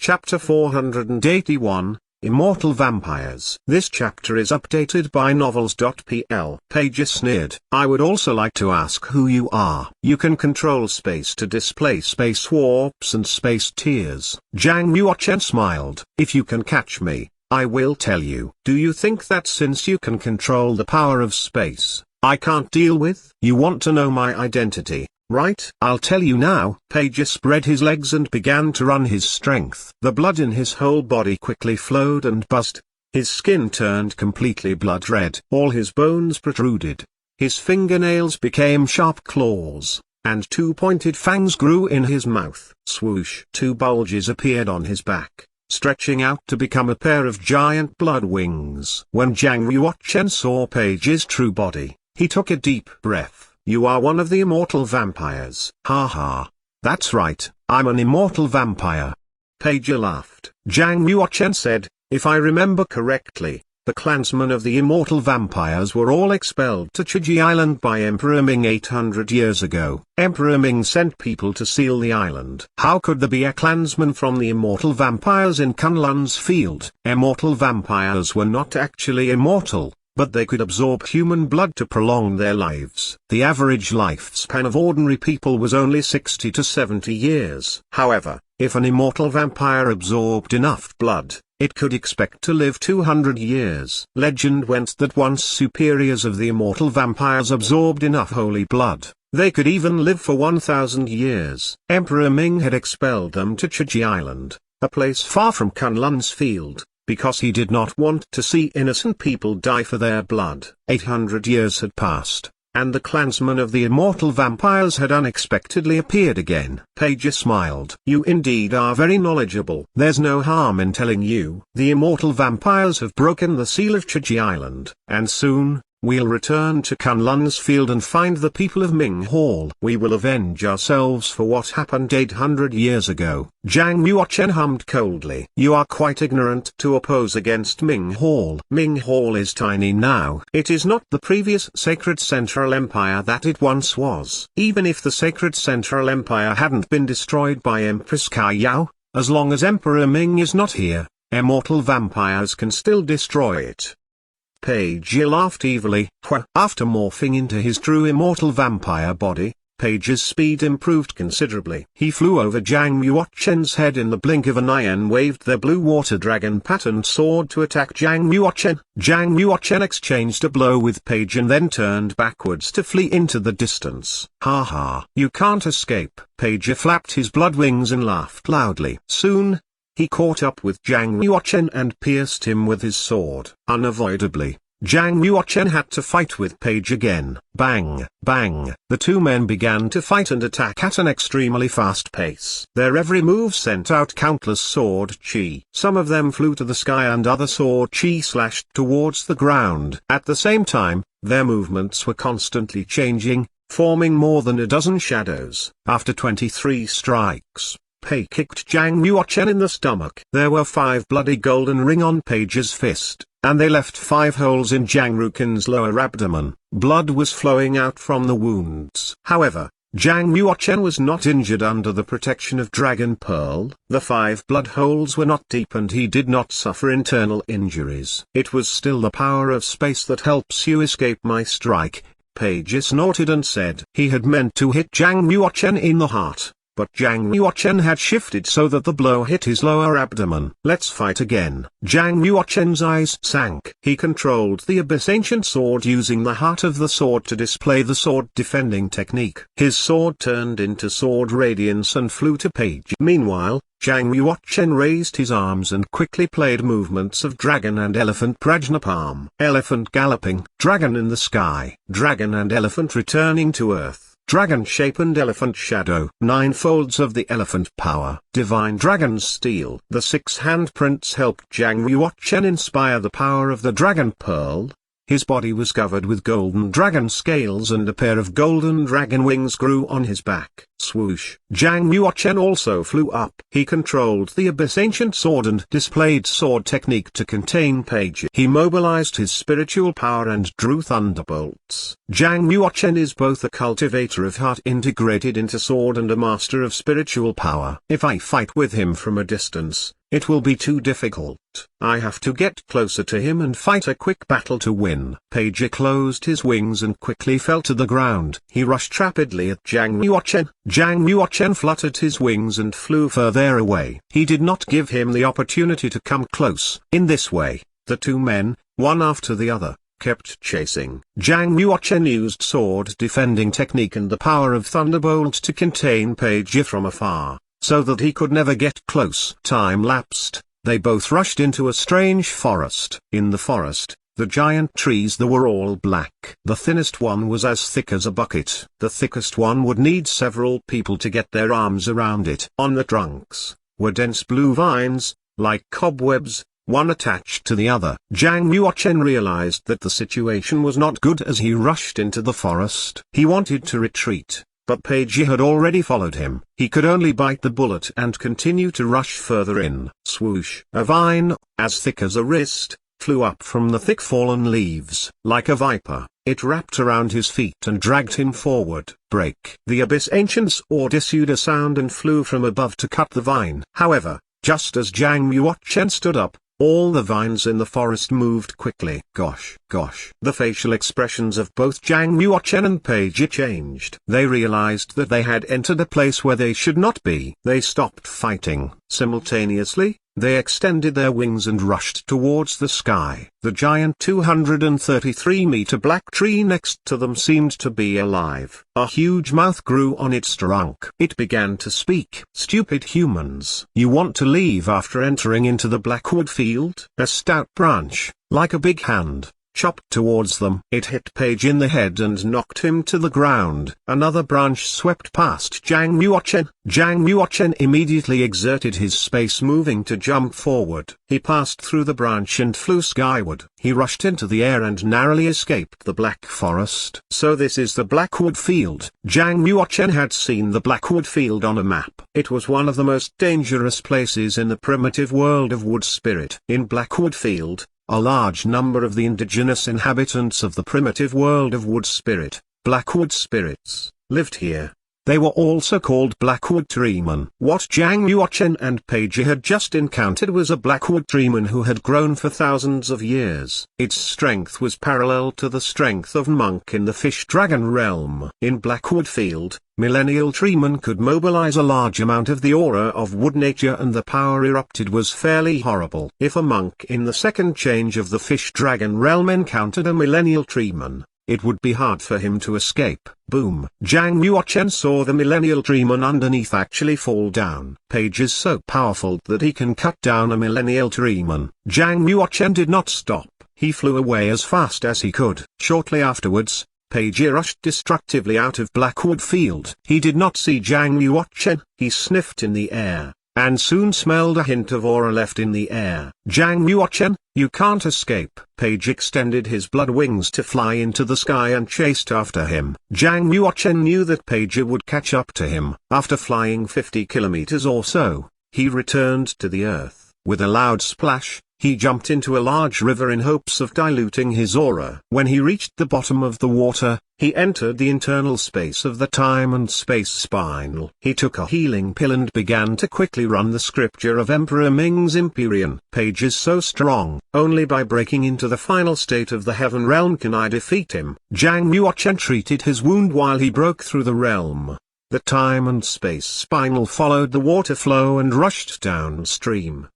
Chapter 481, Immortal Vampires. This chapter is updated by novels.pl. Pages sneered. I would also like to ask who you are. You can control space to display space warps and space tears. Zhang Yuochen smiled. If you can catch me, I will tell you. Do you think that since you can control the power of space, I can't deal with? You want to know my identity, right? I'll tell you now. Page spread his legs and began to run his strength. The blood in his whole body quickly flowed and buzzed. His skin turned completely blood red. All his bones protruded. His fingernails became sharp claws, and two pointed fangs grew in his mouth. Swoosh! Two bulges appeared on his back, stretching out to become a pair of giant blood wings. When Zhang Yuochen saw Page's true body, he took a deep breath. You are one of the immortal vampires. Ha ha. That's right, I'm an immortal vampire. Page laughed. Zhang Yuochen said, if I remember correctly, the clansmen of the immortal vampires were all expelled to Chiji Island by Emperor Ming 800 years ago. Emperor Ming sent people to seal the island. How could there be a clansman from the immortal vampires in Kunlun's field? Immortal vampires were not actually immortal, but they could absorb human blood to prolong their lives. The average lifespan of ordinary people was only 60 to 70 years. However, if an immortal vampire absorbed enough blood, it could expect to live 200 years. Legend went that once superiors of the immortal vampires absorbed enough holy blood, they could even live for 1,000 years. Emperor Ming had expelled them to Chiji Island, a place far from Kunlun's field, because he did not want to see innocent people die for their blood. 800 years had passed, and the clansmen of the immortal vampires had unexpectedly appeared again. Page smiled. You indeed are very knowledgeable. There's no harm in telling you. The immortal vampires have broken the seal of Chiji Island, and soon, we'll return to Kunlun's field and find the people of Ming Hall. We will avenge ourselves for what happened 800 years ago. Zhang Yuochen hummed coldly. You are quite ignorant to oppose against Ming Hall. Ming Hall is tiny now. It is not the previous sacred Central Empire that it once was. Even if the sacred Central Empire hadn't been destroyed by Empress Kaiyao, as long as Emperor Ming is not here, immortal vampires can still destroy it. Page laughed evilly. After morphing into his true immortal vampire body, Page's speed improved considerably. He flew over Zhang Yuochen's head in the blink of an eye and waved their blue water dragon patterned sword to attack Zhang Yuochen. Zhang Yuochen exchanged a blow with Page and then turned backwards to flee into the distance. Ha ha. You can't escape. Page flapped his blood wings and laughed loudly. Soon, he caught up with Zhang Yuochen and pierced him with his sword. Unavoidably, Zhang Yuochen had to fight with Page again. Bang, bang. The two men began to fight and attack at an extremely fast pace. Their every move sent out countless sword chi. Some of them flew to the sky and other sword chi slashed towards the ground. At the same time, their movements were constantly changing, forming more than a dozen shadows. After 23 strikes, Pei kicked Zhang Yuochen in the stomach. There were 5 bloody golden rings on Page's fist, and they left 5 holes in Zhang Yuochen's lower abdomen. Blood was flowing out from the wounds. However, Zhang Yuochen was not injured under the protection of Dragon Pearl. The 5 blood holes were not deep and he did not suffer internal injuries. It was still the power of space that helps you escape my strike. Page snorted and said he had meant to hit Zhang Yuochen in the heart, but Zhang Yuochen had shifted so that the blow hit his lower abdomen. Let's fight again. Zhang Yuochen's eyes sank. He controlled the Abyss Ancient Sword using the heart of the sword to display the sword defending technique. His sword turned into sword radiance and flew to Page. Meanwhile, Zhang Yuochen raised his arms and quickly played movements of dragon and elephant prajnapalm. Elephant galloping, dragon in the sky, dragon and elephant returning to earth. Dragon shape and elephant shadow. 9 folds of the elephant power. Divine dragon steel. The 6 handprints helped Zhang Yuochen inspire the power of the dragon pearl. His body was covered with golden dragon scales and a pair of golden dragon wings grew on his back. Swoosh. Zhang Yuochen also flew up. He controlled the Abyss Ancient Sword and displayed sword technique to contain Page. He mobilized his spiritual power and drew thunderbolts. Zhang Yuochen is both a cultivator of heart integrated into sword and a master of spiritual power. If I fight with him from a distance, it will be too difficult. I have to get closer to him and fight a quick battle to win. Page closed his wings and quickly fell to the ground. He rushed rapidly at Zhang Yuochen. Zhang Yuochen fluttered his wings and flew further away. He did not give him the opportunity to come close. In this way, the two men, one after the other, kept chasing. Zhang Yuochen used sword defending technique and the power of Thunderbolt to contain Page from afar, so that he could never get close. Time lapsed. They both rushed into a strange forest. In the forest, the giant trees that were all black. The thinnest one was as thick as a bucket. The thickest one would need several people to get their arms around it. On the trunks were dense blue vines, like cobwebs, one attached to the other. Zhang Yuochen realized that the situation was not good as he rushed into the forest. He wanted to retreat, but Page had already followed him. He could only bite the bullet and continue to rush further in. Swoosh. A vine, as thick as a wrist, flew up from the thick fallen leaves. Like a viper, it wrapped around his feet and dragged him forward. Break. The Abyss Ancient Sword issued a sound and flew from above to cut the vine. However, just as Zhang Yuochen stood up, all the vines in the forest moved quickly. Gosh. The facial expressions of both Zhang Yuochen and Page changed. They realized that they had entered a place where they should not be. They stopped fighting. Simultaneously, they extended their wings and rushed towards the sky. The giant 233-meter black tree next to them seemed to be alive. A huge mouth grew on its trunk. It began to speak. Stupid humans. You want to leave after entering into the Blackwood field? A stout branch, like a big hand, chopped towards them. It hit Page in the head and knocked him to the ground. Another branch swept past Zhang Yuochen. Zhang Yuochen immediately exerted his space moving to jump forward. He passed through the branch and flew skyward. He rushed into the air and narrowly escaped the Black Forest. So this is the Blackwood Field. Zhang Yuochen had seen the Blackwood Field on a map. It was one of the most dangerous places in the primitive world of Wood Spirit. In Blackwood Field, a large number of the indigenous inhabitants of the primitive world of Wood Spirit, Blackwood spirits, lived here. They were also called Blackwood Treemen. What Zhang Yuochen and Page had just encountered was a Blackwood Treeman who had grown for thousands of years. Its strength was parallel to the strength of Monk in the Fish Dragon realm. In Blackwood Field, Millennial Treeman could mobilize a large amount of the aura of wood nature and the power erupted was fairly horrible. If a monk in the second change of the Fish Dragon realm encountered a Millennial Treeman, it would be hard for him to escape. Boom. Zhang Yuochen saw the Millennial Treeman underneath actually fall down. Page is so powerful that he can cut down a Millennial Treeman. Zhang Yuochen did not stop. He flew away as fast as he could. Shortly afterwards, Page rushed destructively out of Blackwood Field. He did not see Zhang Yuochen. He sniffed in the air, and soon smelled a hint of aura left in the air. Zhang Yuochen, you can't escape. Page extended his blood wings to fly into the sky and chased after him. Zhang Yuochen knew that Page would catch up to him. After flying 50 kilometers or so, he returned to the earth. With a loud splash, he jumped into a large river in hopes of diluting his aura. When he reached the bottom of the water, he entered the internal space of the time and space spinal. He took a healing pill and began to quickly run the scripture of Emperor Ming's Empyrean. Page is so strong. Only by breaking into the final state of the heaven realm can I defeat him. Zhang Yuochen treated his wound while he broke through the realm. The time and space spinal followed the water flow and rushed downstream.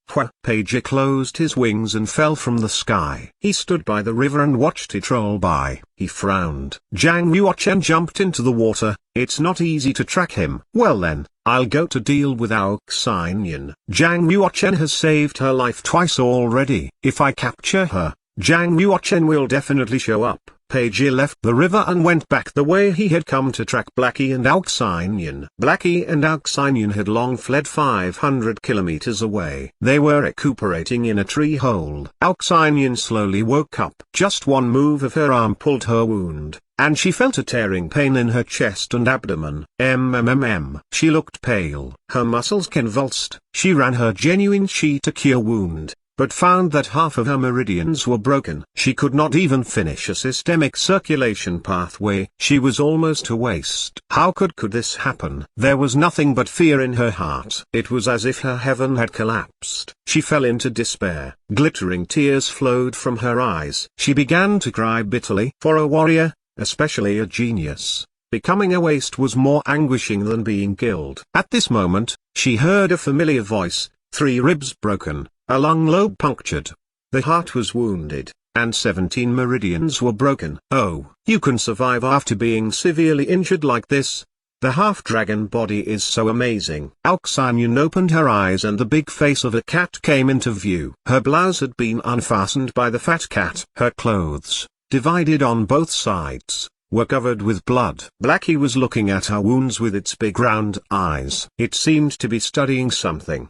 Page closed his wings and fell from the sky. He stood by the river and watched it roll by. He frowned. Zhang Yuochen jumped into the water. It's not easy to track him. Well then, I'll go to deal with Ao Xinyan. Zhang Yuochen has saved her life twice already. If I capture her, Zhang Yuochen will definitely show up. Pagey left the river and went back the way he had come to track Blackie and Auxinian. Blackie and Auxinian had long fled 500 kilometers away. They were recuperating in a tree hole. Auxinian slowly woke up. Just one move of her arm pulled her wound, and she felt a tearing pain in her chest and abdomen. She looked pale. Her muscles convulsed. She ran her genuine chi to cure wound, but found that half of her meridians were broken. She could not even finish a systemic circulation pathway. She was almost to waste. How could this happen? There was nothing but fear in her heart. It was as if her heaven had collapsed. She fell into despair. Glittering tears flowed from her eyes. She began to cry bitterly. For a warrior, especially a genius, becoming a waste was more anguishing than being killed. At this moment, she heard a familiar voice, 3 ribs broken, a lung lobe punctured. The heart was wounded, and 17 meridians were broken. Oh, you can survive after being severely injured like this? The half-dragon body is so amazing. Auxinian opened her eyes and the big face of a cat came into view. Her blouse had been unfastened by the fat cat. Her clothes, divided on both sides, were covered with blood. Blackie was looking at her wounds with its big round eyes. It seemed to be studying something.